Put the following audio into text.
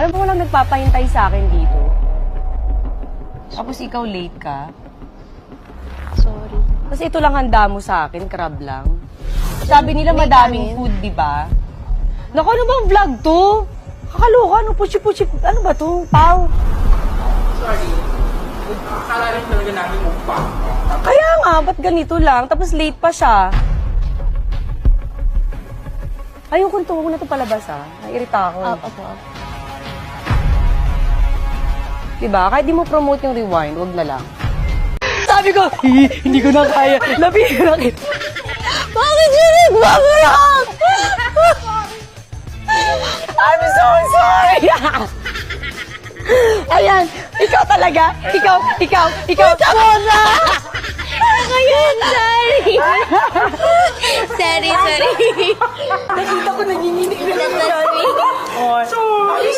Alam mo walang nagpapahintay sa akin dito. Tapos ikaw late ka. Sorry. Kasi ito lang handa mo sa akin, crab lang. Sabi nila madaming food, di ba? Naku, ano bang vlog to? Kakaloka, ano, puchi-puchi, ano ba to? Pau. Sorry. Akala rin talaga namin mukbang. Kaya nga, ba't ganito lang? Tapos late pa siya. Ayun, kung tungo na ito palabas, ha? Nairita ako. Opo. Diba? Kahit di mo promote yung rewind, wag na lang. Sabi ko, hindi ko na kaya. Lapitan kita. Bakit yun nagbabarak? I'm so sorry. Ayan, ikaw talaga. Ikaw. Mona! Ayun, sorry. sorry. Nakita ko nanginginig na lang. Sorry. Sorry.